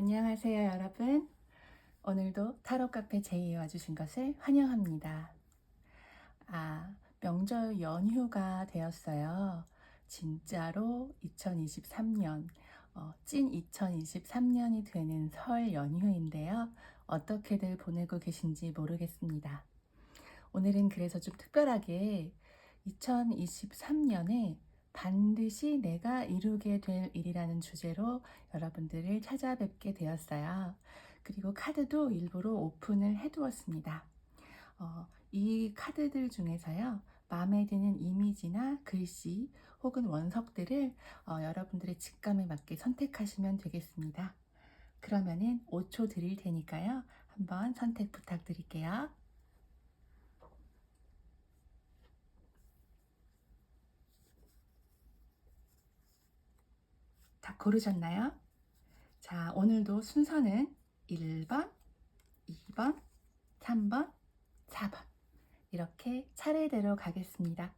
안녕하세요, 여러분. 오늘도 타로 카페 제이에 와주신 것을 환영합니다. 명절 연휴가 되었어요. 진짜로 2023년, 찐 2023년이 되는 설 연휴인데요. 어떻게들 보내고 계신지 모르겠습니다. 오늘은 그래서 좀 특별하게 2023년에 반드시 내가 이루게 될 일이라는 주제로 여러분들을 찾아뵙게 되었어요. 그리고 카드도 일부러 오픈을 해두었습니다. 이 카드들 중에서요, 마음에 드는 이미지나 글씨 혹은 원석들을 여러분들의 직감에 맞게 선택하시면 되겠습니다. 그러면은 5초 드릴 테니까요, 한번 선택 부탁드릴게요. 다 고르셨나요? 자, 오늘도 순서는 1번, 2번, 3번, 4번 이렇게 차례대로 가겠습니다.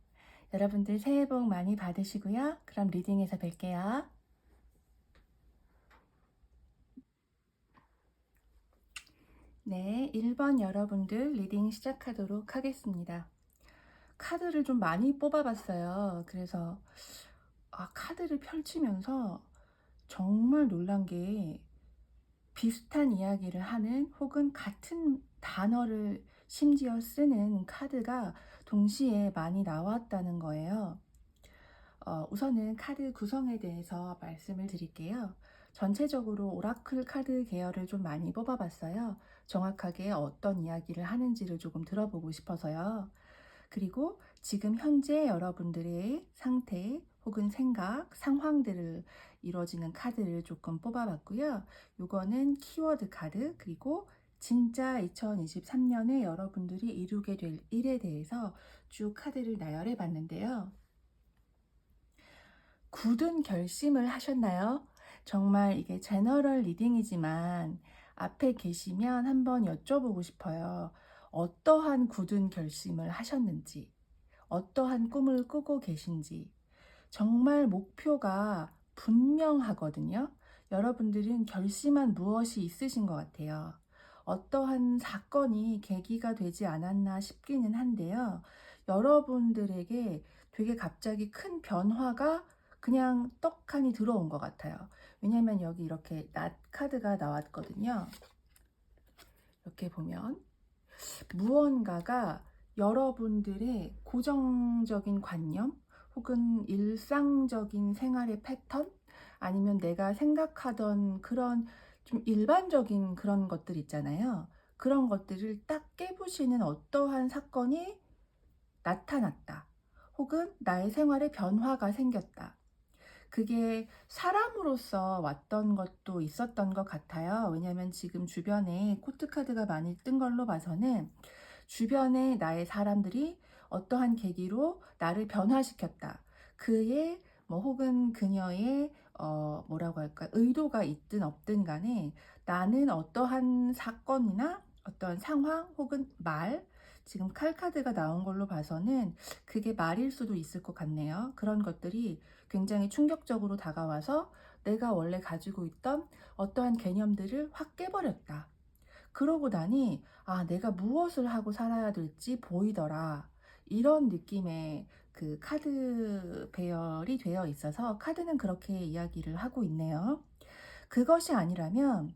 여러분들 새해 복 많이 받으시고요. 그럼 리딩에서 뵐게요. 네, 1번 여러분들 리딩 시작하도록 하겠습니다. 카드를 좀 많이 뽑아봤어요. 그래서 카드를 펼치면서 정말 놀란 게 비슷한 이야기를 하는 혹은 같은 단어를 심지어 쓰는 카드가 동시에 많이 나왔다는 거예요. 우선은 카드 구성에 대해서 말씀을 드릴게요. 전체적으로 오라클 카드 계열을 좀 많이 뽑아봤어요. 정확하게 어떤 이야기를 하는지를 조금 들어보고 싶어서요. 그리고 지금 현재 여러분들의 상태 혹은 생각, 상황들을 이루어지는 카드를 조금 뽑아봤고요. 요거는 키워드 카드, 그리고 진짜 2023년에 여러분들이 이루게 될 일에 대해서 쭉 카드를 나열해 봤는데요. 굳은 결심을 하셨나요? 정말 이게 제너럴 리딩이지만 앞에 계시면 한번 여쭤보고 싶어요. 어떠한 굳은 결심을 하셨는지, 어떠한 꿈을 꾸고 계신지, 정말 목표가 분명하거든요. 여러분들은 결심한 무엇이 있으신 것 같아요. 어떠한 사건이 계기가 되지 않았나 싶기는 한데요. 여러분들에게 되게 갑자기 큰 변화가 그냥 떡하니 들어온 것 같아요. 왜냐면 여기 이렇게 낫 카드가 나왔거든요. 이렇게 보면 무언가가 여러분들의 고정적인 관념 혹은 일상적인 생활의 패턴 아니면 내가 생각하던 그런 좀 일반적인 그런 것들 있잖아요. 그런 것들을 딱 깨부시는 어떠한 사건이 나타났다. 혹은 나의 생활에 변화가 생겼다. 그게 사람으로서 왔던 것도 있었던 것 같아요. 왜냐하면 지금 주변에 코트카드가 많이 뜬 걸로 봐서는 주변에 나의 사람들이 어떠한 계기로 나를 변화시켰다. 그의 혹은 그녀의 뭐라고 할까 의도가 있든 없든 간에 나는 어떠한 사건이나 어떠한 상황 혹은 말 지금 칼카드가 나온 걸로 봐서는 그게 말일 수도 있을 것 같네요. 그런 것들이 굉장히 충격적으로 다가와서 내가 원래 가지고 있던 어떠한 개념들을 확 깨버렸다. 그러고 나니 내가 무엇을 하고 살아야 될지 보이더라. 이런 느낌의 그 카드 배열이 되어 있어서 카드는 그렇게 이야기를 하고 있네요. 그것이 아니라면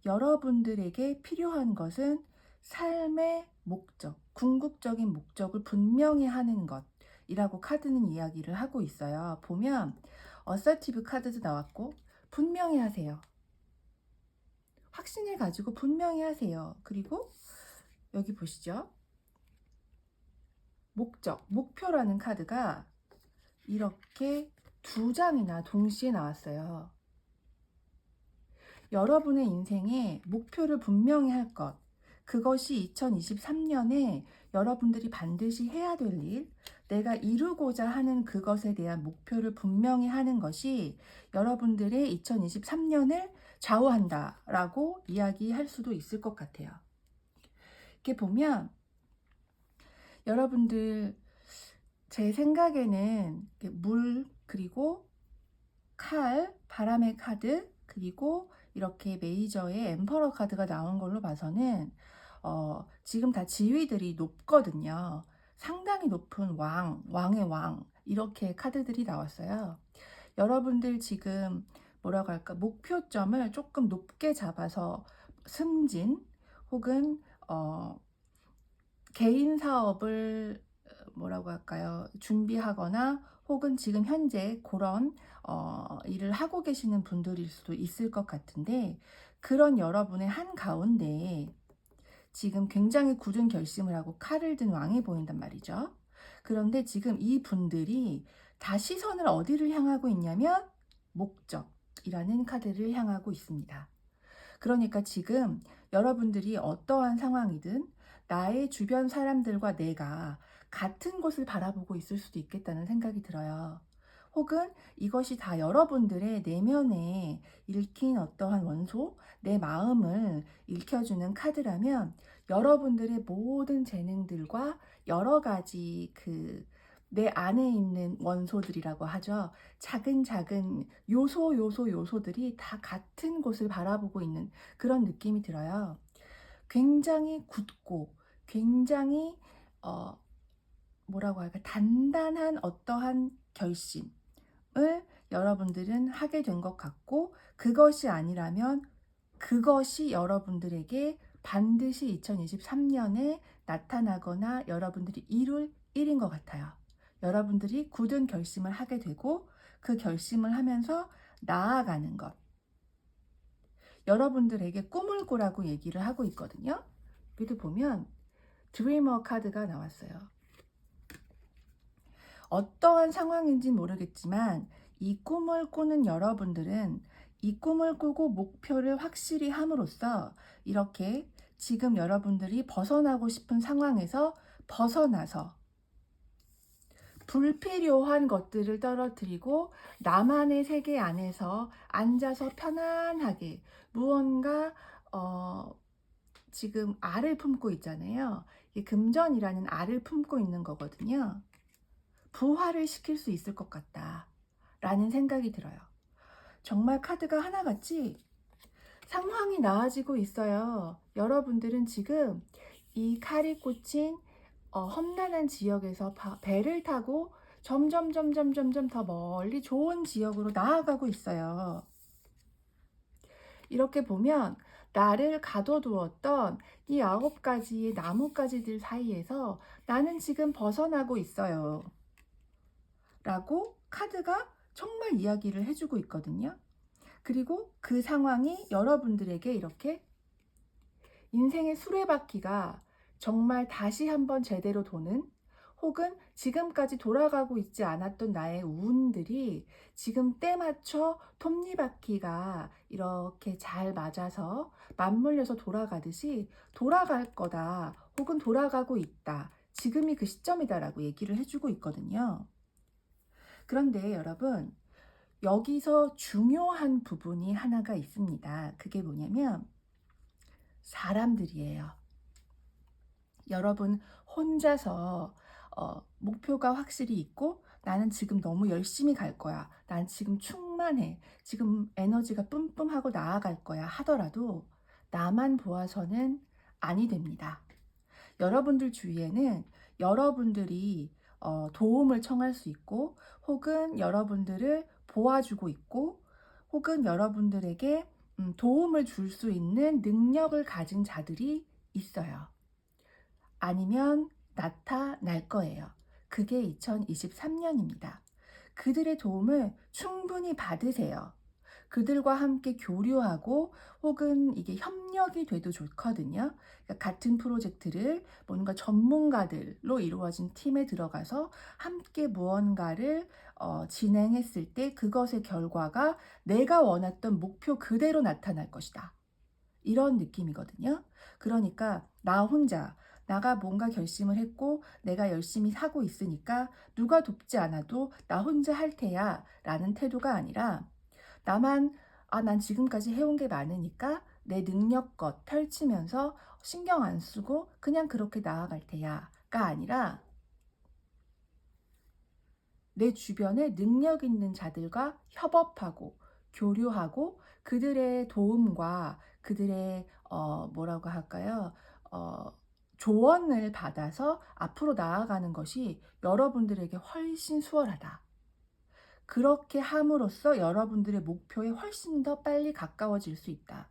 여러분들에게 필요한 것은 삶의 목적, 궁극적인 목적을 분명히 하는 것이라고 카드는 이야기를 하고 있어요. 보면 어서티브 카드도 나왔고 분명히 하세요. 확신을 가지고 분명히 하세요. 그리고 여기 보시죠. 목적, 목표라는 카드가 이렇게 2장이나 동시에 나왔어요. 여러분의 인생에 목표를 분명히 할 것, 그것이 2023년에 여러분들이 반드시 해야 될 일, 내가 이루고자 하는 그것에 대한 목표를 분명히 하는 것이 여러분들의 2023년을 좌우한다라고 이야기할 수도 있을 것 같아요. 이렇게 보면 여러분들 제 생각에는 물 그리고 칼, 바람의 카드 그리고 이렇게 메이저의 엠퍼러 카드가 나온 걸로 봐서는 지금 다 지위들이 높거든요. 상당히 높은 왕의 왕 이렇게 카드들이 나왔어요. 여러분들 지금 뭐라고 할까? 목표점을 조금 높게 잡아서 승진 혹은 개인 사업을 뭐라고 할까요? 준비하거나 혹은 지금 현재 그런 일을 하고 계시는 분들일 수도 있을 것 같은데, 그런 여러분의 한가운데 지금 굉장히 굳은 결심을 하고 칼을 든 왕이 보인단 말이죠. 그런데 지금 이 분들이 다 시선을 어디를 향하고 있냐면 목적이라는 카드를 향하고 있습니다. 그러니까 지금 여러분들이 어떠한 상황이든 나의 주변 사람들과 내가 같은 곳을 바라보고 있을 수도 있겠다는 생각이 들어요. 혹은 이것이 다 여러분들의 내면에 읽힌 어떠한 원소, 내 마음을 읽혀주는 카드라면 여러분들의 모든 재능들과 여러 가지 내 안에 있는 원소들이라고 하죠. 작은 작은 요소들이 다 같은 곳을 바라보고 있는 그런 느낌이 들어요. 굉장히 굳고 굉장히 어, 뭐라고 할까, 단단한 어떠한 결심을 여러분들은 하게 된 것 같고, 그것이 아니라면 그것이 여러분들에게 반드시 2023년에 나타나거나 여러분들이 이룰 일인 것 같아요. 여러분들이 굳은 결심을 하게 되고 그 결심을 하면서 나아가는 것. 여러분들에게 꿈을 꾸라고 얘기를 하고 있거든요. 여기도 보면 드리머 카드가 나왔어요. 어떠한 상황인지는 모르겠지만 이 꿈을 꾸는 여러분들은 이 꿈을 꾸고 목표를 확실히 함으로써 이렇게 지금 여러분들이 벗어나고 싶은 상황에서 벗어나서 불필요한 것들을 떨어뜨리고 나만의 세계 안에서 앉아서 편안하게 무언가 지금 알을 품고 있잖아요. 이게 금전이라는 알을 품고 있는 거거든요. 부활을 시킬 수 있을 것 같다 라는 생각이 들어요. 정말 카드가 하나같이 상황이 나아지고 있어요. 여러분들은 지금 이 칼이 꽂힌 험난한 지역에서 배를 타고 점점 더 멀리 좋은 지역으로 나아가고 있어요. 이렇게 보면 나를 가둬두었던 이 9가지의 나뭇가지들 사이에서 나는 지금 벗어나고 있어요 라고 카드가 정말 이야기를 해주고 있거든요. 그리고 그 상황이 여러분들에게 이렇게 인생의 수레바퀴가 정말 다시 한번 제대로 도는, 혹은 지금까지 돌아가고 있지 않았던 나의 운들이 지금 때 맞춰 톱니바퀴가 이렇게 잘 맞아서 맞물려서 돌아가듯이 돌아갈 거다, 혹은 돌아가고 있다, 지금이 그 시점이다라고 얘기를 해주고 있거든요. 그런데 여러분, 여기서 중요한 부분이 하나가 있습니다. 그게 뭐냐면 사람들이에요. 여러분 혼자서 목표가 확실히 있고 나는 지금 너무 열심히 갈 거야, 난 지금 충만해, 지금 에너지가 뿜뿜하고 나아갈 거야 하더라도 나만 보아서는 아니 됩니다. 여러분들 주위에는 여러분들이 도움을 청할 수 있고, 혹은 여러분들을 도와주고 있고, 혹은 여러분들에게 도움을 줄 수 있는 능력을 가진 자들이 있어요. 아니면 나타날 거예요. 그게 2023년입니다. 그들의 도움을 충분히 받으세요. 그들과 함께 교류하고 혹은 이게 협력이 돼도 좋거든요. 그러니까 같은 프로젝트를 뭔가 전문가들로 이루어진 팀에 들어가서 함께 무언가를 진행했을 때 그것의 결과가 내가 원했던 목표 그대로 나타날 것이다. 이런 느낌이거든요. 그러니까 나가 뭔가 결심을 했고 내가 열심히 하고 있으니까 누가 돕지 않아도 나 혼자 할 테야 라는 태도가 아니라, 난 지금까지 해온 게 많으니까 내 능력껏 펼치면서 신경 안 쓰고 그냥 그렇게 나아갈 테야가 아니라, 내 주변에 능력 있는 자들과 협업하고 교류하고 그들의 도움과 그들의 뭐라고 할까요? 어 조언을 받아서 앞으로 나아가는 것이 여러분들에게 훨씬 수월하다. 그렇게 함으로써 여러분들의 목표에 훨씬 더 빨리 가까워질 수 있다.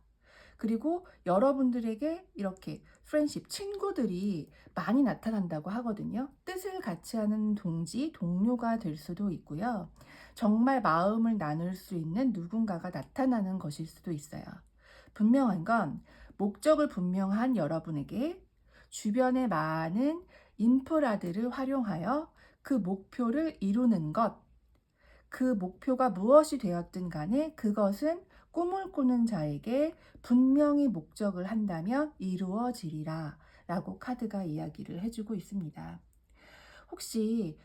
그리고 여러분들에게 이렇게 프렌십, 친구들이 많이 나타난다고 하거든요. 뜻을 같이 하는 동지, 동료가 될 수도 있고요. 정말 마음을 나눌 수 있는 누군가가 나타나는 것일 수도 있어요. 분명한 건 목적을 분명한 여러분에게 주변의 많은 인프라들을 활용하여 그 목표를 이루는 것, 그 목표가 무엇이 되었든 간에 그것은 꿈을 꾸는 자에게 분명히 목적을 한다면 이루어지리라 라고 카드가 이야기를 해주고 있습니다. 혹시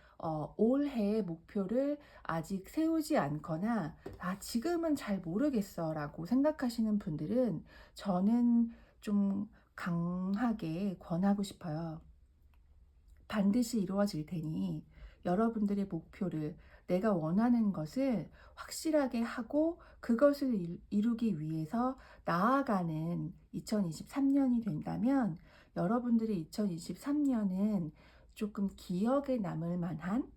올해의 목표를 아직 세우지 않거나 지금은 잘 모르겠어 라고 생각하시는 분들은 저는 좀 강하게 권하고 싶어요. 반드시 이루어질 테니 여러분들의 목표를, 내가 원하는 것을 확실하게 하고 그것을 이루기 위해서 나아가는 2023년이 된다면 여러분들의 2023년은 조금 기억에 남을 만한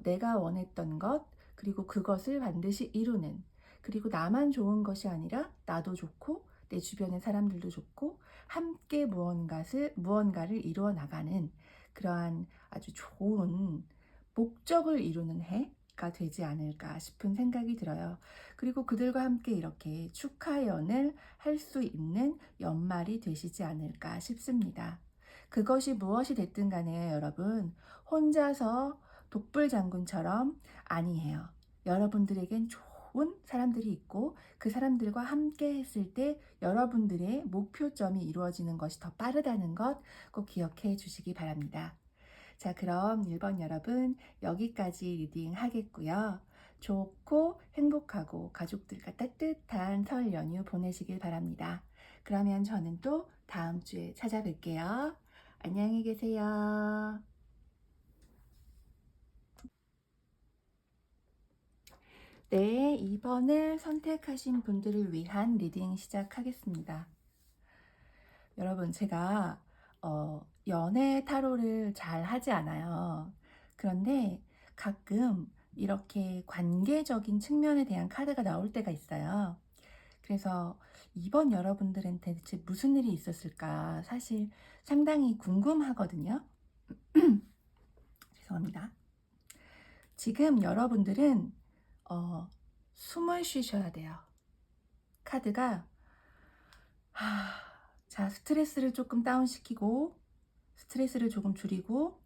내가 원했던 것, 그리고 그것을 반드시 이루는, 그리고 나만 좋은 것이 아니라 나도 좋고 내 주변의 사람들도 좋고 함께 무언가를 이루어 나가는 그러한 아주 좋은 목적을 이루는 해가 되지 않을까 싶은 생각이 들어요. 그리고 그들과 함께 이렇게 축하연을 할 수 있는 연말이 되시지 않을까 싶습니다. 그것이 무엇이 됐든 간에 여러분, 혼자서 독불장군처럼 아니에요. 여러분들에겐 좋은 사람들이 있고 그 사람들과 함께 했을 때 여러분들의 목표점이 이루어지는 것이 더 빠르다는 것 꼭 기억해 주시기 바랍니다. 자, 그럼 1번 여러분 여기까지 리딩 하겠고요. 좋고 행복하고 가족들과 따뜻한 설 연휴 보내시길 바랍니다. 그러면 저는 또 다음 주에 찾아뵐게요. 안녕히 계세요. 네, 2번을 선택하신 분들을 위한 리딩 시작하겠습니다. 여러분, 제가 연애 타로를 잘 하지 않아요. 그런데 가끔 이렇게 관계적인 측면에 대한 카드가 나올 때가 있어요. 그래서 이번 여러분들한테 대체 무슨 일이 있었을까 사실 상당히 궁금하거든요. 죄송합니다. 지금 여러분들은 숨을 쉬셔야 돼요. 카드가 자, 스트레스를 조금 다운시키고 스트레스를 조금 줄이고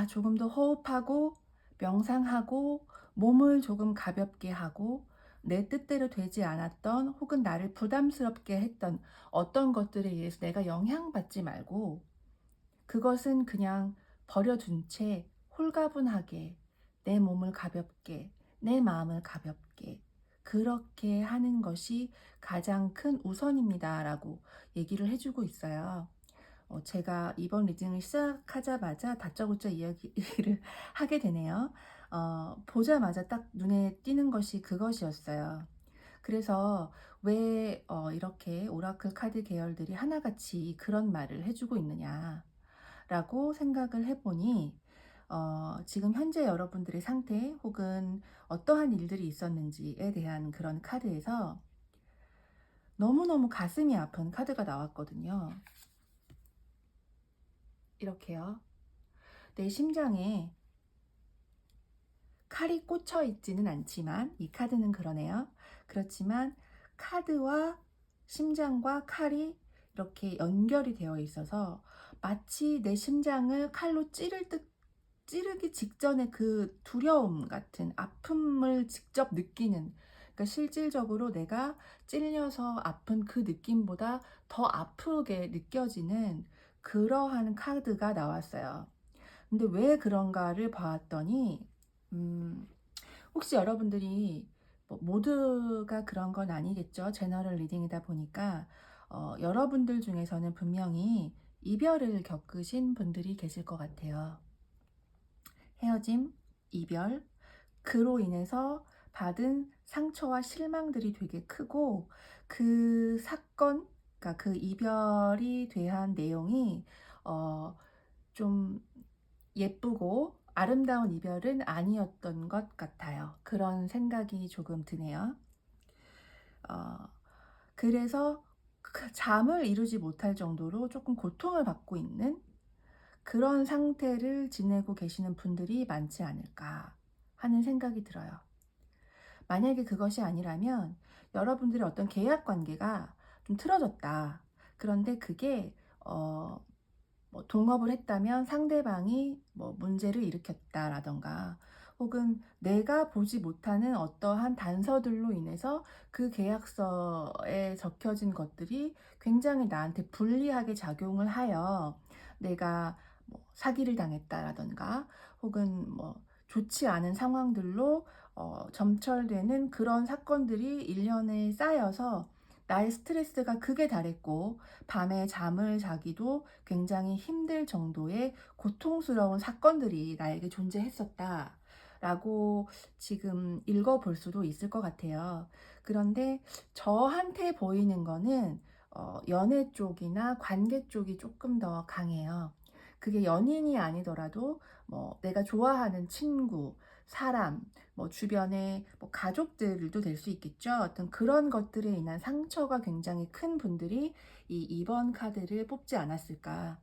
조금 더 호흡하고 명상하고 몸을 조금 가볍게 하고 내 뜻대로 되지 않았던 혹은 나를 부담스럽게 했던 어떤 것들에 의해서 내가 영향받지 말고 그것은 그냥 버려둔 채 홀가분하게 내 몸을 가볍게, 내 마음을 가볍게 그렇게 하는 것이 가장 큰 우선입니다 라고 얘기를 해주고 있어요. 제가 이번 리딩을 시작하자마자 다짜고짜 이야기를 하게 되네요. 보자마자 딱 눈에 띄는 것이 그것이었어요. 그래서 왜 이렇게 오라클 카드 계열들이 하나같이 그런 말을 해주고 있느냐 라고 생각을 해보니 지금 현재 여러분들의 상태 혹은 어떠한 일들이 있었는지에 대한 그런 카드에서 너무너무 가슴이 아픈 카드가 나왔거든요. 이렇게요. 내 심장에 칼이 꽂혀 있지는 않지만 이 카드는 그러네요. 그렇지만 카드와 심장과 칼이 이렇게 연결이 되어 있어서 마치 내 심장을 칼로 찌르기 직전에 그 두려움 같은 아픔을 직접 느끼는, 그러니까 실질적으로 내가 찔려서 아픈 그 느낌보다 더 아프게 느껴지는 그러한 카드가 나왔어요. 근데 왜 그런가를 봤더니 혹시 여러분들이 모두가 그런 건 아니겠죠. 제너럴 리딩이다 보니까 여러분들 중에서는 분명히 이별을 겪으신 분들이 계실 것 같아요. 헤어짐, 이별, 그로 인해서 받은 상처와 실망들이 되게 크고 그 사건, 그러니까 그 이별이 대한 내용이 어 좀 예쁘고 아름다운 이별은 아니었던 것 같아요. 그런 생각이 조금 드네요. 어 그래서 잠을 이루지 못할 정도로 조금 고통을 받고 있는 그런 상태를 지내고 계시는 분들이 많지 않을까 하는 생각이 들어요. 만약에 그것이 아니라면 여러분들의 어떤 계약 관계가 좀 틀어졌다. 그런데 그게 어 동업을 했다면 상대방이 문제를 일으켰다라든가, 혹은 내가 보지 못하는 어떠한 단서들로 인해서 그 계약서에 적혀진 것들이 굉장히 나한테 불리하게 작용을 하여 내가 사기를 당했다라든가, 혹은 좋지 않은 상황들로 점철되는 그런 사건들이 일련에 쌓여서 나의 스트레스가 극에 달했고 밤에 잠을 자기도 굉장히 힘들 정도의 고통스러운 사건들이 나에게 존재했었다라고 지금 읽어볼 수도 있을 것 같아요. 그런데 저한테 보이는 거는 연애 쪽이나 관계 쪽이 조금 더 강해요. 그게 연인이 아니더라도 내가 좋아하는 친구, 사람, 주변의 가족들도 될 수 있겠죠. 어떤 그런 것들에 인한 상처가 굉장히 큰 분들이 이 2번 카드를 뽑지 않았을까.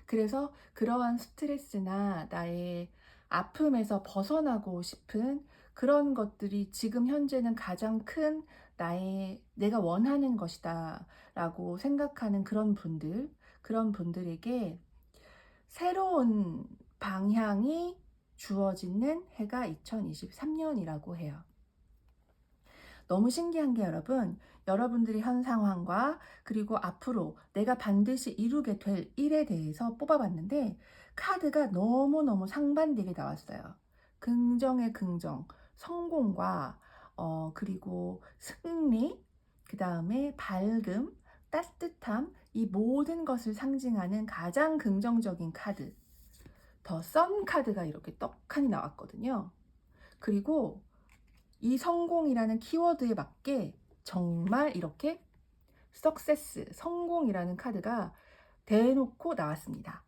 그래서 그러한 스트레스나 나의 아픔에서 벗어나고 싶은 그런 것들이 지금 현재는 가장 큰 내가 원하는 것이다 라고 생각하는 그런 분들에게 새로운 방향이 주어지는 해가 2023년이라고 해요. 너무 신기한 게 여러분들의 현 상황과 그리고 앞으로 내가 반드시 이루게 될 일에 대해서 뽑아봤는데 카드가 너무너무 상반되게 나왔어요. 긍정의 긍정, 성공과 그리고 승리, 그 다음에 밝음, 따뜻함, 이 모든 것을 상징하는 가장 긍정적인 카드, 더 선 카드가 이렇게 떡하니 나왔거든요. 그리고 이 성공이라는 키워드에 맞게 정말 이렇게 석세스, 성공이라는 카드가 대놓고 나왔습니다.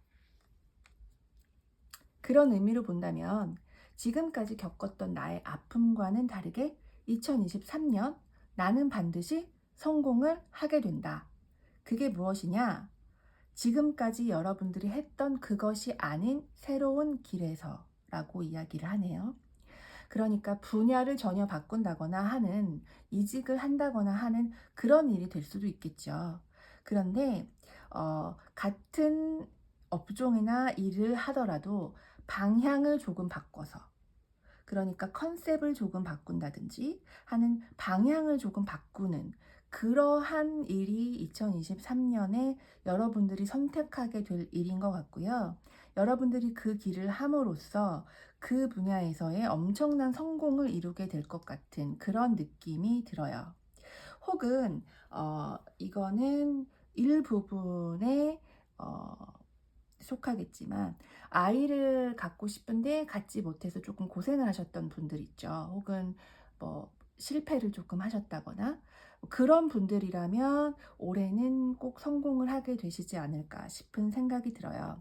그런 의미로 본다면 지금까지 겪었던 나의 아픔과는 다르게 2023년 나는 반드시 성공을 하게 된다. 그게 무엇이냐? 지금까지 여러분들이 했던 그것이 아닌 새로운 길에서라고 이야기를 하네요. 그러니까 분야를 전혀 바꾼다거나 하는, 이직을 한다거나 하는 그런 일이 될 수도 있겠죠. 그런데 같은 업종이나 일을 하더라도 방향을 조금 바꿔서, 그러니까 컨셉을 조금 바꾼다든지 하는, 방향을 조금 바꾸는 그러한 일이 2023년에 여러분들이 선택하게 될 일인 것 같고요. 여러분들이 그 길을 함으로써 그 분야에서의 엄청난 성공을 이루게 될 것 같은 그런 느낌이 들어요. 혹은 이거는 일부분에 어, 속하겠지만 아이를 갖고 싶은데 갖지 못해서 조금 고생을 하셨던 분들 있죠. 혹은 실패를 조금 하셨다거나 그런 분들이라면 올해는 꼭 성공을 하게 되시지 않을까 싶은 생각이 들어요.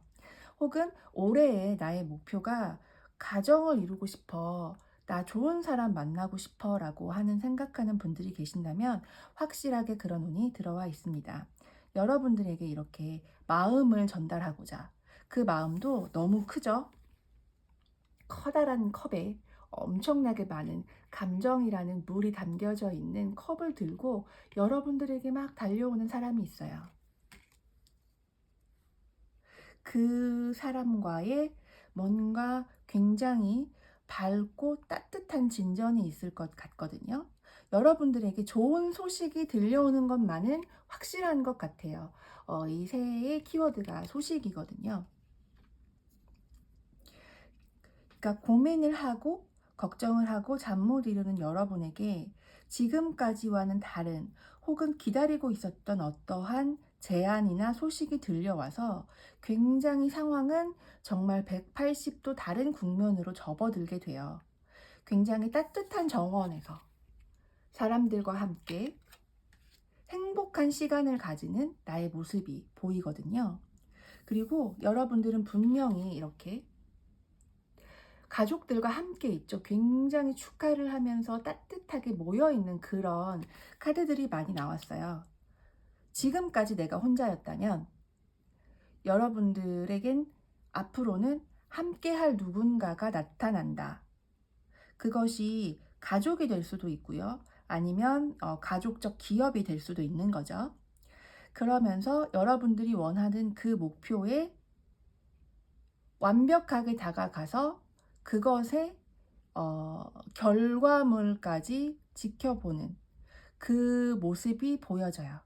혹은 올해의 나의 목표가 가정을 이루고 싶어, 나 좋은 사람 만나고 싶어 라고 생각하는 분들이 계신다면 확실하게 그런 운이 들어와 있습니다. 여러분들에게 이렇게 마음을 전달하고자, 그 마음도 너무 크죠? 커다란 컵에 엄청나게 많은 감정이라는 물이 담겨져 있는 컵을 들고 여러분들에게 막 달려오는 사람이 있어요. 그 사람과의 뭔가 굉장히 밝고 따뜻한 진전이 있을 것 같거든요. 여러분들에게 좋은 소식이 들려오는 것만은 확실한 것 같아요. 이 새해의 키워드가 소식이거든요. 그러니까 고민을 하고 걱정을 하고 잠 못 이루는 여러분에게 지금까지와는 다른, 혹은 기다리고 있었던 어떠한 제안이나 소식이 들려와서 굉장히 상황은 정말 180도 다른 국면으로 접어들게 돼요. 굉장히 따뜻한 정원에서 사람들과 함께 행복한 시간을 가지는 나의 모습이 보이거든요. 그리고 여러분들은 분명히 이렇게 가족들과 함께 있죠. 굉장히 축하를 하면서 따뜻하게 모여있는 그런 카드들이 많이 나왔어요. 지금까지 내가 혼자였다면 여러분들에겐 앞으로는 함께할 누군가가 나타난다. 그것이 가족이 될 수도 있고요. 아니면 가족적 기업이 될 수도 있는 거죠. 그러면서 여러분들이 원하는 그 목표에 완벽하게 다가가서 그것의 결과물까지 지켜보는 그 모습이 보여져요.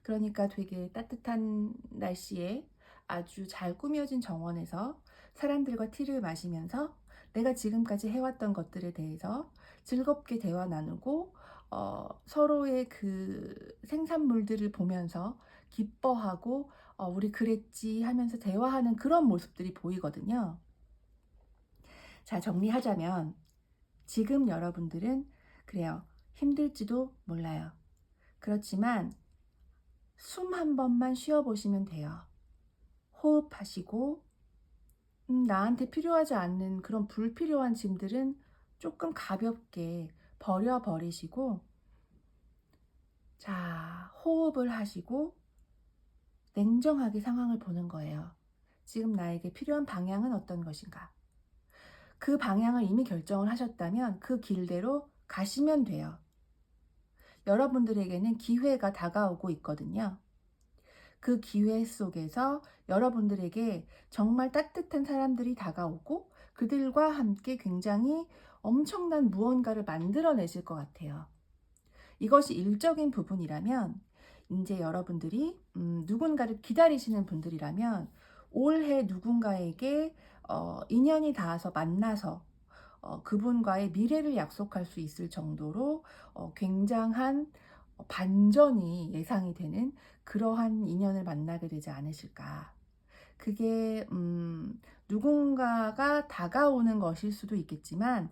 그러니까 되게 따뜻한 날씨에 아주 잘 꾸며진 정원에서 사람들과 티를 마시면서 내가 지금까지 해왔던 것들에 대해서 즐겁게 대화 나누고 서로의 그 생산물들을 보면서 기뻐하고 우리 그랬지 하면서 대화하는 그런 모습들이 보이거든요. 자, 정리하자면 지금 여러분들은 그래요. 힘들지도 몰라요. 그렇지만 숨 한 번만 쉬어보시면 돼요. 호흡하시고 나한테 필요하지 않는 그런 불필요한 짐들은 조금 가볍게 버려버리시고, 자, 호흡을 하시고 냉정하게 상황을 보는 거예요. 지금 나에게 필요한 방향은 어떤 것인가? 그 방향을 이미 결정을 하셨다면 그 길대로 가시면 돼요. 여러분들에게는 기회가 다가오고 있거든요. 그 기회 속에서 여러분들에게 정말 따뜻한 사람들이 다가오고 그들과 함께 굉장히 엄청난 무언가를 만들어내실 것 같아요. 이것이 일적인 부분이라면 이제 여러분들이 누군가를 기다리시는 분들이라면 올해 누군가에게 인연이 닿아서 만나서 그분과의 미래를 약속할 수 있을 정도로 굉장한 반전이 예상이 되는 그러한 인연을 만나게 되지 않으실까. 그게 누군가가 다가오는 것일 수도 있겠지만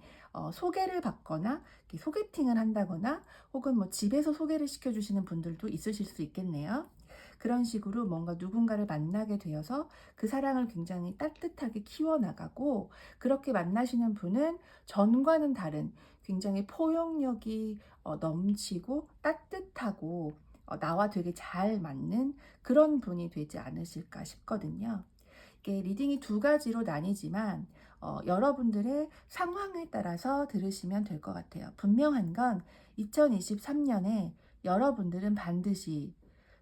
소개를 받거나 소개팅을 한다거나 혹은 뭐 집에서 소개를 시켜주시는 분들도 있으실 수 있겠네요. 그런 식으로 뭔가 누군가를 만나게 되어서 그 사랑을 굉장히 따뜻하게 키워나가고, 그렇게 만나시는 분은 전과는 다른 굉장히 포용력이 넘치고 따뜻하고 나와 되게 잘 맞는 그런 분이 되지 않으실까 싶거든요. 이게 리딩이 두 가지로 나뉘지만 여러분들의 상황에 따라서 들으시면 될 것 같아요. 분명한 건 2023년에 여러분들은 반드시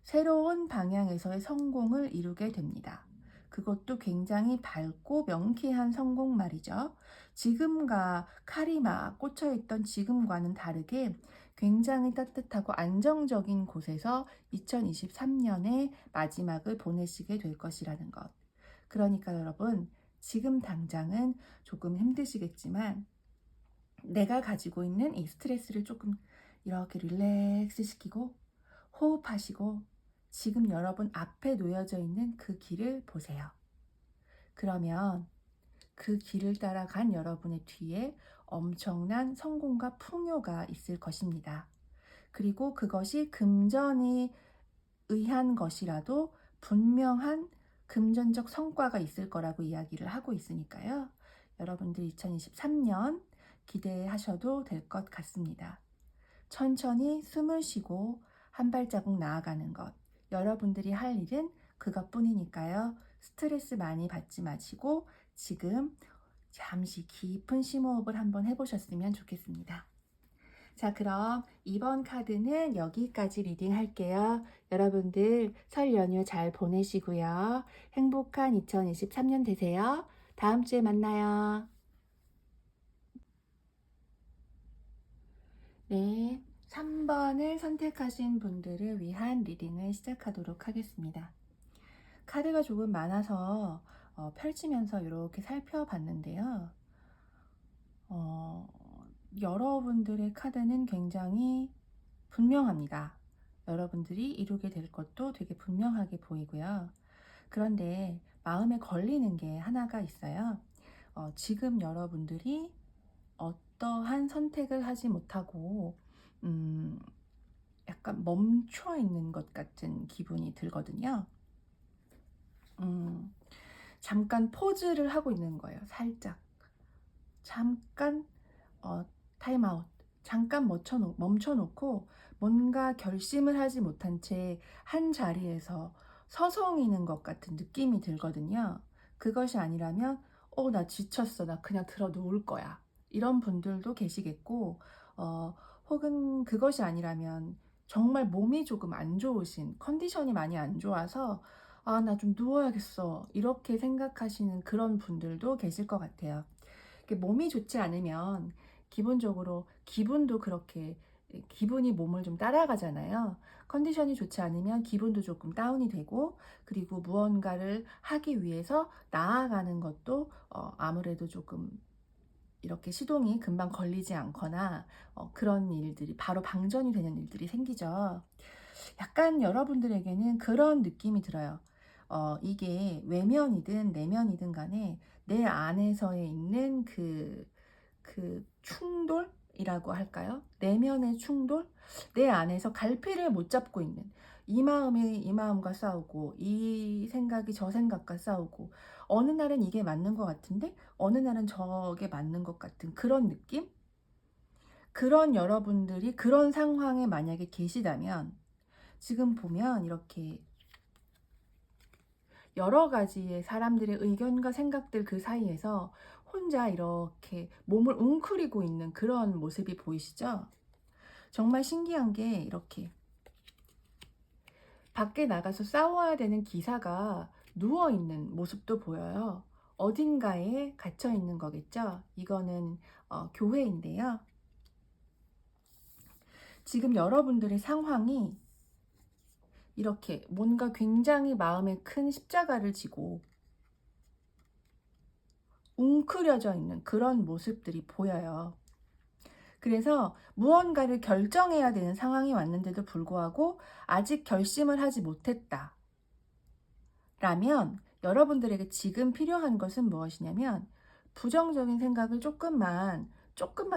새로운 방향에서의 성공을 이루게 됩니다. 그것도 굉장히 밝고 명쾌한 성공 말이죠. 지금과 칼이 막 꽂혀있던 지금과는 다르게 굉장히 따뜻하고 안정적인 곳에서 2023년의 마지막을 보내시게 될 것이라는 것. 그러니까 여러분, 지금 당장은 조금 힘드시겠지만 내가 가지고 있는 이 스트레스를 조금 이렇게 릴렉스 시키고 호흡하시고 지금 여러분 앞에 놓여져 있는 그 길을 보세요. 그러면 그 길을 따라간 여러분의 뒤에 엄청난 성공과 풍요가 있을 것입니다. 그리고 그것이 금전이 의한 것이라도 분명한 금전적 성과가 있을 거라고 이야기를 하고 있으니까요. 여러분들 2023년 기대하셔도 될 것 같습니다. 천천히 숨을 쉬고 한 발자국 나아가는 것. 여러분들이 할 일은 그것뿐이니까요. 스트레스 많이 받지 마시고 지금 잠시 깊은 심호흡을 한번 해보셨으면 좋겠습니다. 자, 그럼 이번 카드는 여기까지 리딩 할게요. 여러분들 설 연휴 잘 보내시고요. 행복한 2023년 되세요. 다음 주에 만나요. 네, 3번을 선택하신 분들을 위한 리딩을 시작하도록 하겠습니다. 카드가 조금 많아서 펼치면서 이렇게 살펴봤는데요. 여러분들의 카드는 굉장히 분명합니다. 여러분들이 이루게 될 것도 되게 분명하게 보이고요. 그런데 마음에 걸리는 게 하나가 있어요. 지금 여러분들이 어떠한 선택을 하지 못하고 음 약간 멈춰 있는 것 같은 기분이 들거든요. 음 잠깐 포즈를 하고 있는 거예요, 살짝. 잠깐 타임아웃. 잠깐 멈춰 놓고 뭔가 결심을 하지 못한 채 한 자리에서 서성이는 것 같은 느낌이 들거든요. 그것이 아니라면 나 지쳤어. 나 그냥 들어 누울 거야." 이런 분들도 계시겠고, 어 혹은 그것이 아니라면 정말 몸이 조금 안 좋으신, 컨디션이 많이 안 좋아서 '아 나 좀 누워야겠어.' 이렇게 생각하시는 그런 분들도 계실 것 같아요. 몸이 좋지 않으면 기본적으로 기분도 그렇게, 기분이 몸을 좀 따라가잖아요. 컨디션이 좋지 않으면 기분도 조금 다운이 되고, 그리고 무언가를 하기 위해서 나아가는 것도 아무래도 조금 이렇게 시동이 금방 걸리지 않거나 그런 일들이 바로 방전이 되는 일들이 생기죠. 약간 여러분들에게는 그런 느낌이 들어요. 이게 외면이든 내면이든 간에 내 안에서에 있는 그 충돌이라고 할까요? 내면의 충돌? 내 안에서 갈피를 못 잡고 있는, 이 마음이 이 마음과 싸우고 이 생각이 저 생각과 싸우고, 어느 날은 이게 맞는 것 같은데 어느 날은 저게 맞는 것 같은 그런 느낌? 그런 여러분들이 그런 상황에 만약에 계시다면, 지금 보면 이렇게 여러 가지의 사람들의 의견과 생각들 그 사이에서 혼자 이렇게 몸을 웅크리고 있는 그런 모습이 보이시죠? 정말 신기한 게, 이렇게 밖에 나가서 싸워야 되는 기사가 누워 있는 모습도 보여요. 어딘가에 갇혀 있는 거겠죠? 이거는 교회인데요. 지금 여러분들의 상황이 이렇게 뭔가 굉장히 마음에 큰 십자가를 지고 웅크려져 있는 그런 모습들이 보여요. 그래서 무언가를 결정해야 되는 상황이 왔는데도 불구하고 아직 결심을 하지 못했다 라면, 여러분들에게 지금 필요한 것은 무엇이냐면, 부정적인 생각을 조금만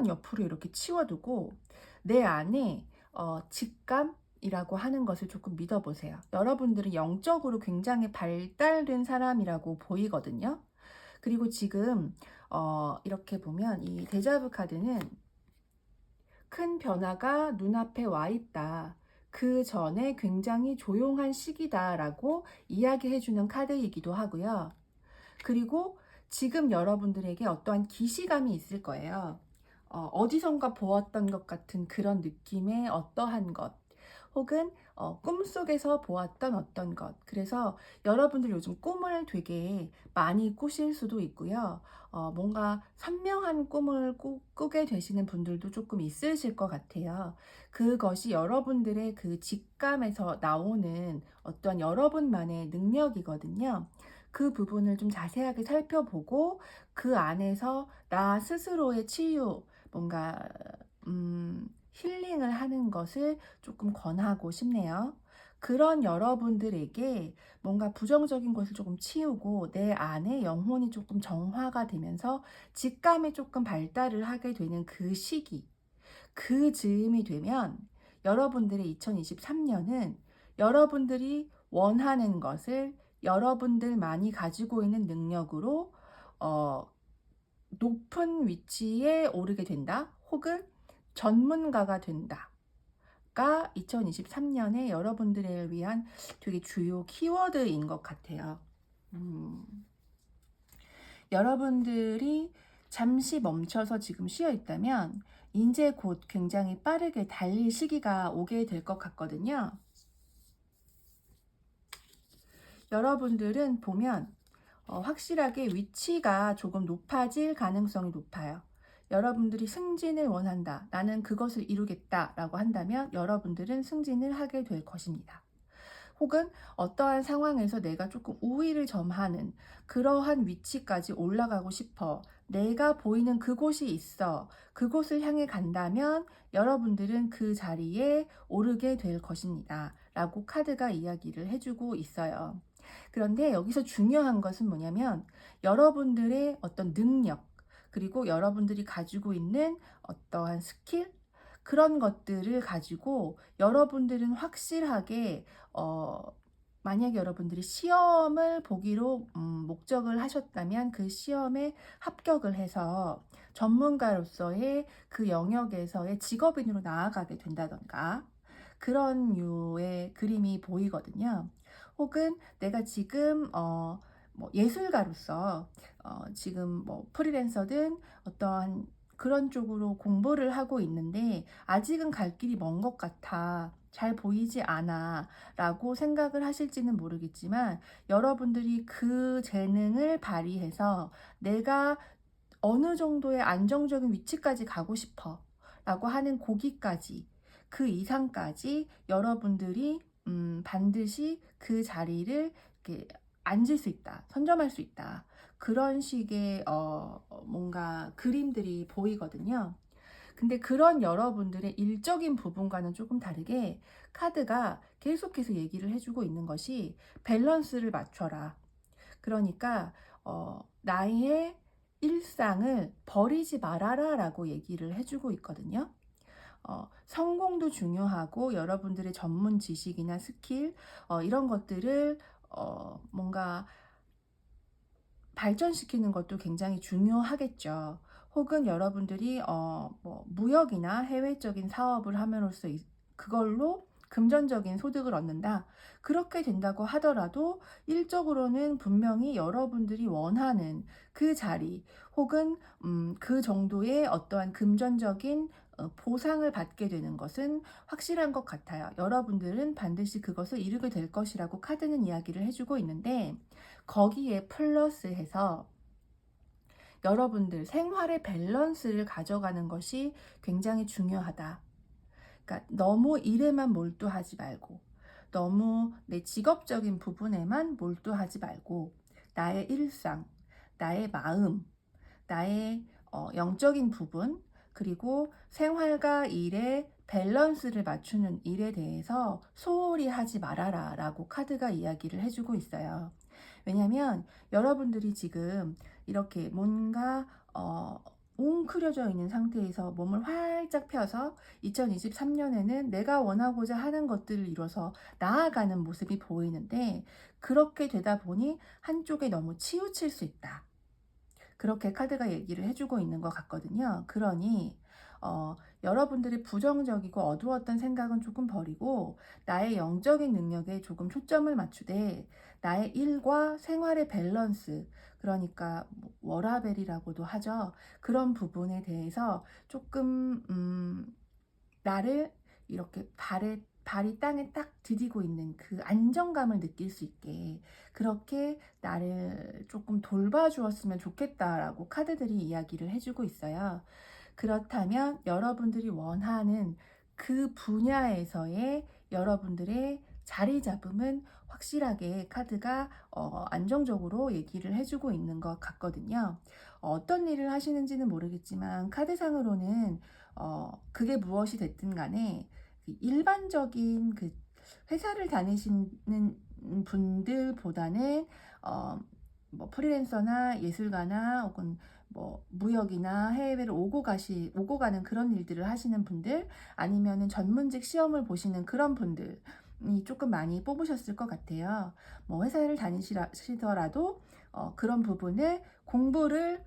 옆으로 이렇게 치워두고 내 안에 직감이라고 하는 것을 조금 믿어보세요. 여러분들은 영적으로 굉장히 발달된 사람이라고 보이거든요. 그리고 지금 이렇게 보면 이 데자부 카드는 큰 변화가 눈앞에 와 있다, 그 전에 굉장히 조용한 시기다라고 이야기해주는 카드이기도 하고요. 그리고 지금 여러분들에게 어떠한 기시감이 있을 거예요. 어디선가 보았던 것 같은 그런 느낌의 어떠한 것, 혹은 꿈속에서 보았던 어떤 것. 그래서 여러분들 요즘 꿈을 되게 많이 꾸실 수도 있고요. 뭔가 선명한 꿈을 꾸게 되시는 분들도 조금 있으실 것 같아요. 그것이 여러분들의 그 직감에서 나오는 어떤 여러분만의 능력이거든요. 그 부분을 좀 자세하게 살펴보고 그 안에서 나 스스로의 치유, 뭔가 힐링을 하는 것을 조금 권하고 싶네요. 그런 여러분들에게 뭔가 부정적인 것을 조금 치우고 내 안에 영혼이 조금 정화가 되면서 직감이 조금 발달을 하게 되는 그 시기, 그 즈음이 되면 여러분들의 2023년은 여러분들이 원하는 것을 여러분들만이 가지고 있는 능력으로 어, 높은 위치에 오르게 된다, 혹은 전문가가 된다가 2023년에 여러분들을 위한 되게 주요 키워드인 것 같아요. 여러분들이 잠시 멈춰서 지금 쉬어 있다면 이제 곧 굉장히 빠르게 달릴 시기가 오게 될 것 같거든요. 여러분들은 보면 확실하게 위치가 조금 높아질 가능성이 높아요. 여러분들이 승진을 원한다, 나는 그것을 이루겠다 라고 한다면 여러분들은 승진을 하게 될 것입니다. 혹은 어떠한 상황에서 내가 조금 우위를 점하는 그러한 위치까지 올라가고 싶어, 내가 보이는 그곳이 있어, 그곳을 향해 간다면 여러분들은 그 자리에 오르게 될 것입니다 라고 카드가 이야기를 해주고 있어요. 그런데 여기서 중요한 것은 뭐냐면, 여러분들의 어떤 능력, 그리고 여러분들이 가지고 있는 어떠한 스킬, 그런 것들을 가지고 여러분들은 확실하게 만약에 여러분들이 시험을 보기로 목적을 하셨다면 그 시험에 합격을 해서 전문가로서의 그 영역에서의 직업인으로 나아가게 된다던가, 그런 류의 그림이 보이거든요. 혹은 내가 지금 뭐 예술가로서 지금 뭐 프리랜서든 어떠한 그런 쪽으로 공부를 하고 있는데 아직은 갈 길이 먼 것 같아. 잘 보이지 않아. 라고 생각을 하실지는 모르겠지만, 여러분들이 그 재능을 발휘해서 내가 어느 정도의 안정적인 위치까지 가고 싶어. 라고 하는 고기까지, 그 이상까지 여러분들이 반드시 그 자리를 이렇게 앉을 수 있다. 선점할 수 있다. 그런 식의 뭔가 그림들이 보이거든요. 근데 그런 여러분들의 일적인 부분과는 조금 다르게 카드가 계속해서 얘기를 해주고 있는 것이 밸런스를 맞춰라. 그러니까 나의 일상을 버리지 말아라 라고 얘기를 해주고 있거든요. 성공도 중요하고 여러분들의 전문 지식이나 스킬, 이런 것들을 뭔가 발전시키는 것도 굉장히 중요하겠죠. 혹은 여러분들이 뭐 무역이나 해외적인 사업을 함으로써 그걸로 금전적인 소득을 얻는다. 그렇게 된다고 하더라도 일적으로는 분명히 여러분들이 원하는 그 자리, 혹은 그 정도의 어떠한 금전적인 보상을 받게 되는 것은 확실한 것 같아요. 여러분들은 반드시 그것을 이루게 될 것이라고 카드는 이야기를 해주고 있는데, 거기에 플러스해서 여러분들 생활의 밸런스를 가져가는 것이 굉장히 중요하다. 그러니까 너무 일에만 몰두하지 말고, 너무 내 직업적인 부분에만 몰두하지 말고, 나의 일상, 나의 마음, 나의 영적인 부분, 그리고 생활과 일의 밸런스를 맞추는 일에 대해서 소홀히 하지 말아라 라고 카드가 이야기를 해주고 있어요. 왜냐하면 여러분들이 지금 이렇게 뭔가 웅크려져 있는 상태에서 몸을 활짝 펴서 2023년에는 내가 원하고자 하는 것들을 이뤄서 나아가는 모습이 보이는데, 그렇게 되다 보니 한쪽에 너무 치우칠 수 있다. 그렇게 카드가 얘기를 해주고 있는 것 같거든요. 그러니 여러분들의 부정적이고 어두웠던 생각은 조금 버리고 나의 영적인 능력에 조금 초점을 맞추되, 나의 일과 생활의 밸런스, 그러니까 뭐 워라밸이라고도 하죠. 그런 부분에 대해서 조금 나를 이렇게 발이 땅에 딱 디디고 있는 그 안정감을 느낄 수 있게 그렇게 나를 조금 돌봐주었으면 좋겠다라고 카드들이 이야기를 해주고 있어요. 그렇다면 여러분들이 원하는 그 분야에서의 여러분들의 자리 잡음은 확실하게 카드가 안정적으로 얘기를 해주고 있는 것 같거든요. 어떤 일을 하시는지는 모르겠지만 카드상으로는 그게 무엇이 됐든 간에 그 일반적인 그 회사를 다니시는 분들보다는 뭐 프리랜서나 예술가나 혹은 뭐 무역이나 해외를 오고 가는 그런 일들을 하시는 분들, 아니면은 전문직 시험을 보시는 그런 분들이 조금 많이 뽑으셨을 것 같아요. 뭐 회사를 다니시더라도 그런 부분을 공부를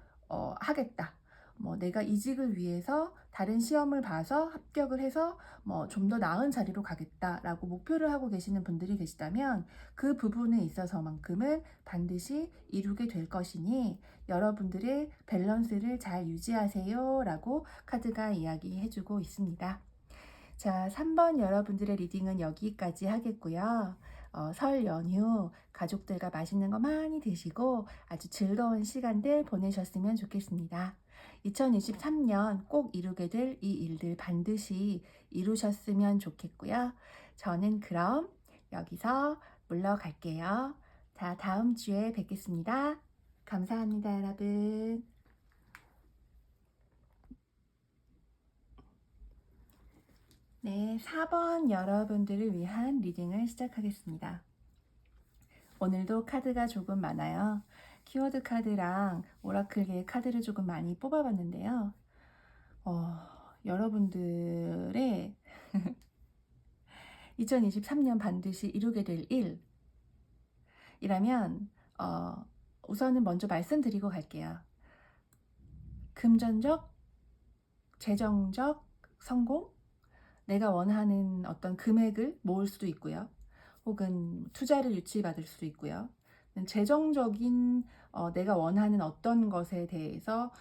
하겠다. 뭐 내가 이직을 위해서 다른 시험을 봐서 합격을 해서 뭐 좀 더 나은 자리로 가겠다라고 목표를 하고 계시는 분들이 계시다면, 그 부분에 있어서만큼은 반드시 이루게 될 것이니 여러분들의 밸런스를 잘 유지하세요 라고 카드가 이야기해주고 있습니다. 자, 3번 여러분들의 리딩은 여기까지 하겠고요. 설 연휴 가족들과 맛있는 거 많이 드시고 아주 즐거운 시간들 보내셨으면 좋겠습니다. 2023년 꼭 이루게 될 이 일들 반드시 이루셨으면 좋겠고요. 저는 그럼 여기서 물러갈게요. 자, 다음 주에 뵙겠습니다. 감사합니다, 여러분. 네, 4번 여러분들을 위한 리딩을 시작하겠습니다. 오늘도 카드가 조금 많아요. 키워드 카드랑 오라클계 카드를 조금 많이 뽑아봤는데요. 여러분들의 2023년 반드시 이루게 될 일이라면 우선은 먼저 말씀드리고 갈게요. 금전적, 재정적 성공, 내가 원하는 어떤 금액을 모을 수도 있고요. 혹은 투자를 유치받을 수도 있고요. 재정적인 내가 원하는 어떤 것에 대해서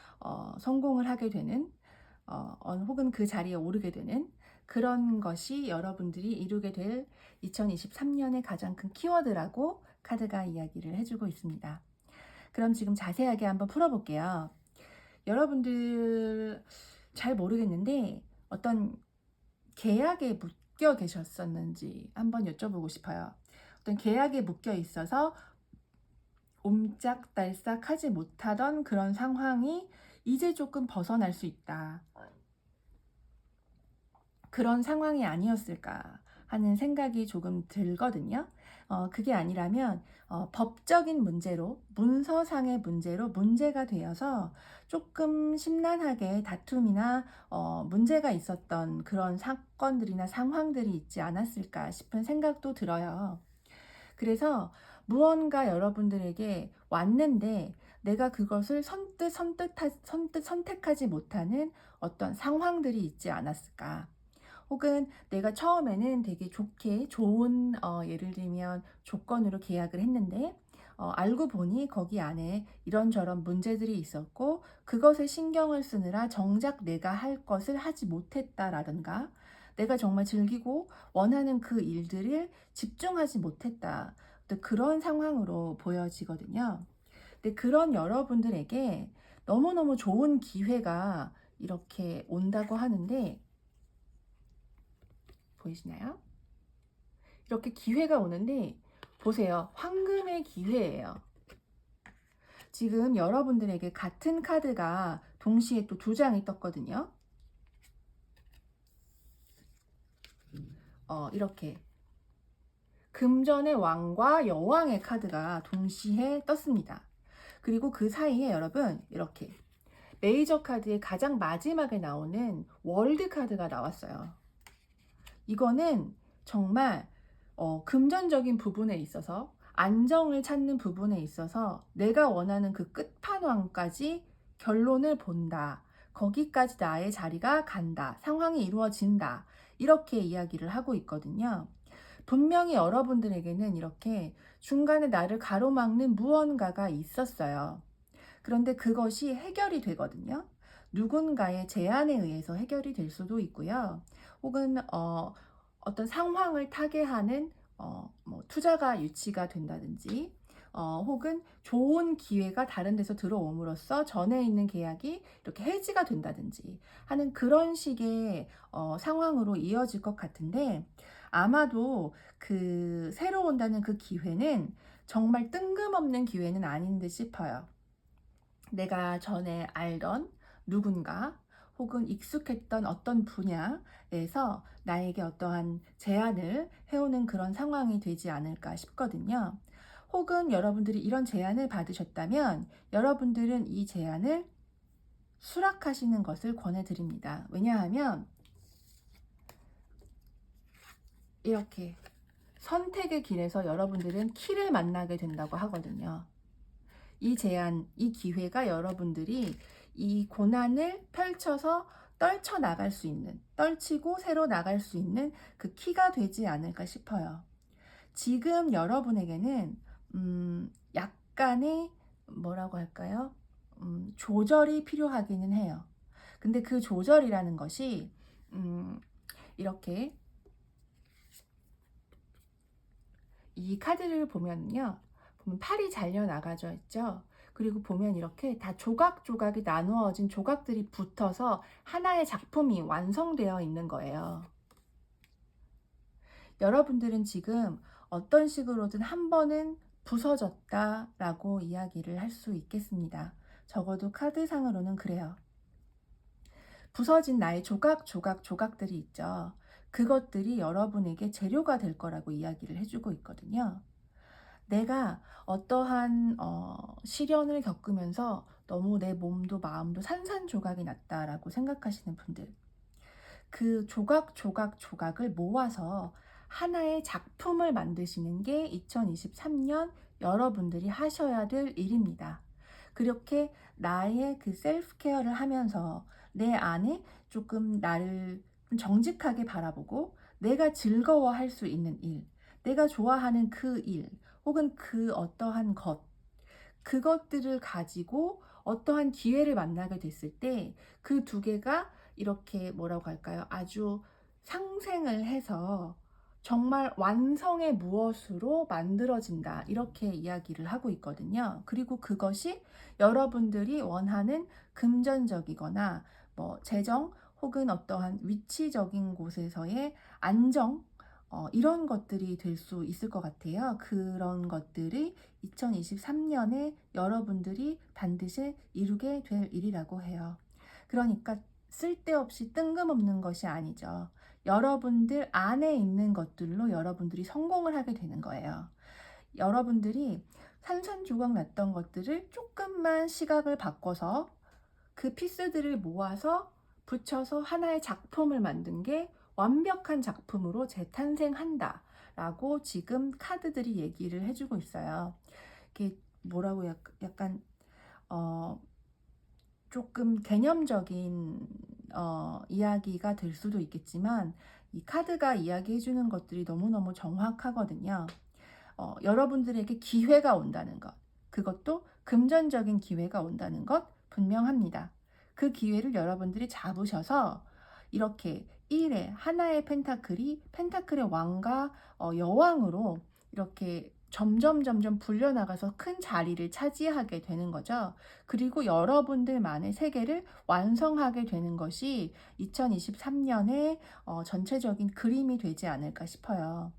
성공을 하게 되는 혹은 그 자리에 오르게 되는 그런 것이 여러분들이 이루게 될 2023년의 가장 큰 키워드라고 카드가 이야기를 해주고 있습니다. 그럼 지금 자세하게 한번 풀어볼게요. 여러분들 잘 모르겠는데 어떤 계약에 묶여 계셨었는지 한번 여쭤보고 싶어요. 어떤 계약에 묶여 있어서 옴짝달싹 하지 못하던 그런 상황이 이제 조금 벗어날 수 있다. 그런 상황이 아니었을까 하는 생각이 조금 들거든요. 그게 아니라면 법적인 문제로, 문서상의 문제로 문제가 되어서 조금 심란하게 다툼이나 문제가 있었던 그런 사건들이나 상황들이 있지 않았을까 싶은 생각도 들어요. 그래서 무언가 여러분들에게 왔는데 내가 그것을 선택하지 못하는 어떤 상황들이 있지 않았을까. 혹은 내가 처음에는 되게 좋은 예를 들면 조건으로 계약을 했는데 알고 보니 거기 안에 이런저런 문제들이 있었고 그것에 신경을 쓰느라 정작 내가 할 것을 하지 못했다라든가 내가 정말 즐기고 원하는 그 일들을 집중하지 못했다. 그런 상황으로 보여지거든요. 근데 그런 여러분들에게 너무너무 좋은 기회가 이렇게 온다고 하는데 보이시나요? 이렇게 기회가 오는데 보세요. 황금의 기회예요. 지금 여러분들에게 같은 카드가 동시에 또 두 장이 떴거든요. 이렇게 금전의 왕과 여왕의 카드가 동시에 떴습니다. 그리고 그 사이에 여러분 이렇게 메이저 카드의 가장 마지막에 나오는 월드 카드가 나왔어요. 이거는 정말 금전적인 부분에 있어서 안정을 찾는 부분에 있어서 내가 원하는 그 끝판왕까지 결론을 본다. 거기까지 나의 자리가 간다. 상황이 이루어진다. 이렇게 이야기를 하고 있거든요. 분명히 여러분들에게는 이렇게 중간에 나를 가로막는 무언가가 있었어요. 그런데 그것이 해결이 되거든요. 누군가의 제안에 의해서 해결이 될 수도 있고요. 혹은 어떤 상황을 타개하는 투자가 유치가 된다든지 혹은 좋은 기회가 다른 데서 들어옴으로써 전에 있는 계약이 이렇게 해지가 된다든지 하는 그런 식의 상황으로 이어질 것 같은데 아마도 그 새로 온다는 그 기회는 정말 뜬금없는 기회는 아닌 듯 싶어요. 내가 전에 알던 누군가 혹은 익숙했던 어떤 분야에서 나에게 어떠한 제안을 해오는 그런 상황이 되지 않을까 싶거든요. 혹은 여러분들이 이런 제안을 받으셨다면 여러분들은 이 제안을 수락하시는 것을 권해드립니다. 왜냐하면 이렇게 선택의 길에서 여러분들은 키를 만나게 된다고 하거든요. 이 제안, 이 기회가 여러분들이 이 고난을 펼쳐서 떨쳐 나갈 수 있는, 떨치고 새로 나갈 수 있는 그 키가 되지 않을까 싶어요. 지금 여러분에게는 약간의 뭐라고 할까요? 조절이 필요하기는 해요. 근데 그 조절이라는 것이 이렇게 이 카드를 보면요. 보면 팔이 잘려 나가져 있죠. 그리고 보면 이렇게 다 조각조각이 나누어진 조각들이 붙어서 하나의 작품이 완성되어 있는 거예요. 여러분들은 지금 어떤 식으로든 한 번은 부서졌다라고 이야기를 할 수 있겠습니다. 적어도 카드상으로는 그래요. 부서진 나의 조각들이 있죠. 그것들이 여러분에게 재료가 될 거라고 이야기를 해주고 있거든요. 내가 어떠한 시련을 겪으면서 너무 내 몸도 마음도 산산조각이 났다라고 생각하시는 분들, 그 조각, 조각, 조각을 모아서 하나의 작품을 만드시는 게 2023년 여러분들이 하셔야 될 일입니다. 그렇게 나의 그 셀프 케어를 하면서 내 안에 조금 나를 좀 정직하게 바라보고 내가 즐거워할 수 있는 일, 내가 좋아하는 그 일, 혹은 그 어떠한 것, 그것들을 가지고 어떠한 기회를 만나게 됐을 때 그 두 개가 이렇게 뭐라고 할까요? 아주 상생을 해서 정말 완성의 무엇으로 만들어진다. 이렇게 이야기를 하고 있거든요. 그리고 그것이 여러분들이 원하는 금전적이거나 뭐 재정 혹은 어떠한 위치적인 곳에서의 안정, 이런 것들이 될 수 있을 것 같아요. 그런 것들이 2023년에 여러분들이 반드시 이루게 될 일이라고 해요. 그러니까 쓸데없이 뜬금없는 것이 아니죠. 여러분들 안에 있는 것들로 여러분들이 성공을 하게 되는 거예요. 여러분들이 산산조각 났던 것들을 조금만 시각을 바꿔서 그 피스들을 모아서 붙여서 하나의 작품을 만든 게 완벽한 작품으로 재탄생한다 라고 지금 카드들이 얘기를 해주고 있어요. 이게 뭐라고 약간 어 조금 개념적인 이야기가 될 수도 있겠지만 이 카드가 이야기해 주는 것들이 너무너무 정확하거든요. 여러분들에게 기회가 온다는 것, 그것도 금전적인 기회가 온다는 것 분명합니다. 그 기회를 여러분들이 잡으셔서 이렇게 1의 하나의 펜타클이 펜타클의 왕과 여왕으로 이렇게 점점 불려나가서 큰 자리를 차지하게 되는 거죠. 그리고 여러분들만의 세계를 완성하게 되는 것이 2023년의 전체적인 그림이 되지 않을까 싶어요.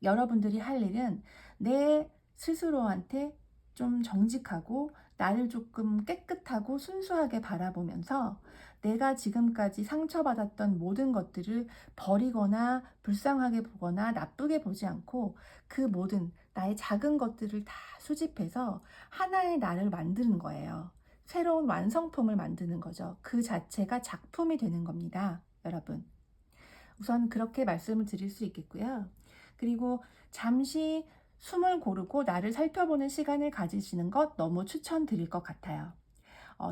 여러분들이 할 일은 내 스스로한테 좀 정직하고 나를 조금 깨끗하고 순수하게 바라보면서 내가 지금까지 상처받았던 모든 것들을 버리거나 불쌍하게 보거나 나쁘게 보지 않고 그 모든 나의 작은 것들을 다 수집해서 하나의 나를 만드는 거예요. 새로운 완성품을 만드는 거죠. 그 자체가 작품이 되는 겁니다, 여러분. 우선 그렇게 말씀을 드릴 수 있겠고요. 그리고 잠시 숨을 고르고 나를 살펴보는 시간을 가지시는 것 너무 추천드릴 것 같아요.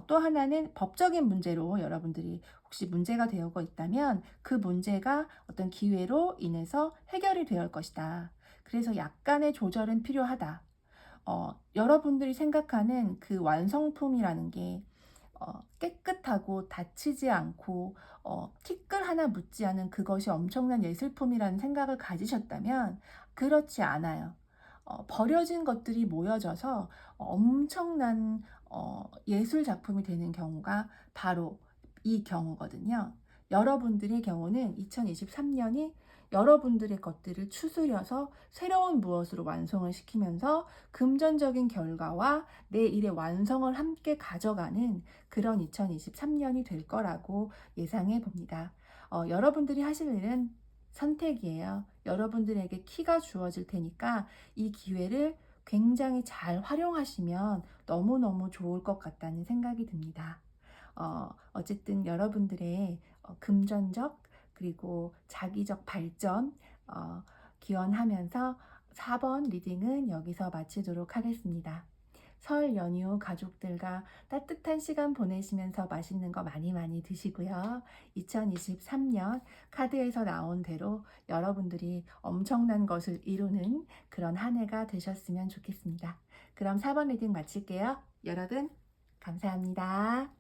또 하나는 법적인 문제로 여러분들이 혹시 문제가 되고 있다면 그 문제가 어떤 기회로 인해서 해결이 되어 것이다. 그래서 약간의 조절은 필요하다. 여러분들이 생각하는 그 완성품이라는 게 깨끗하고 다치지 않고 티끌 하나 묻지 않은 그것이 엄청난 예술품이라는 생각을 가지셨다면 그렇지 않아요. 버려진 것들이 모여져서 엄청난 예술 작품이 되는 경우가 바로 이 경우거든요. 여러분들의 경우는 2023년이 여러분들의 것들을 추스려서 새로운 무엇으로 완성을 시키면서 금전적인 결과와 내 일의 완성을 함께 가져가는 그런 2023년이 될 거라고 예상해 봅니다. 여러분들이 하실 일은 선택이에요. 여러분들에게 키가 주어질 테니까 이 기회를 굉장히 잘 활용하시면 너무너무 좋을 것 같다는 생각이 듭니다. 어쨌든 여러분들의 금전적 그리고 자기적 발전 기원하면서 4번 리딩은 여기서 마치도록 하겠습니다. 설 연휴 가족들과 따뜻한 시간 보내시면서 맛있는 거 많이 많이 드시고요. 2023년 카드에서 나온 대로 여러분들이 엄청난 것을 이루는 그런 한 해가 되셨으면 좋겠습니다. 그럼 4번 리딩 마칠게요. 여러분, 감사합니다.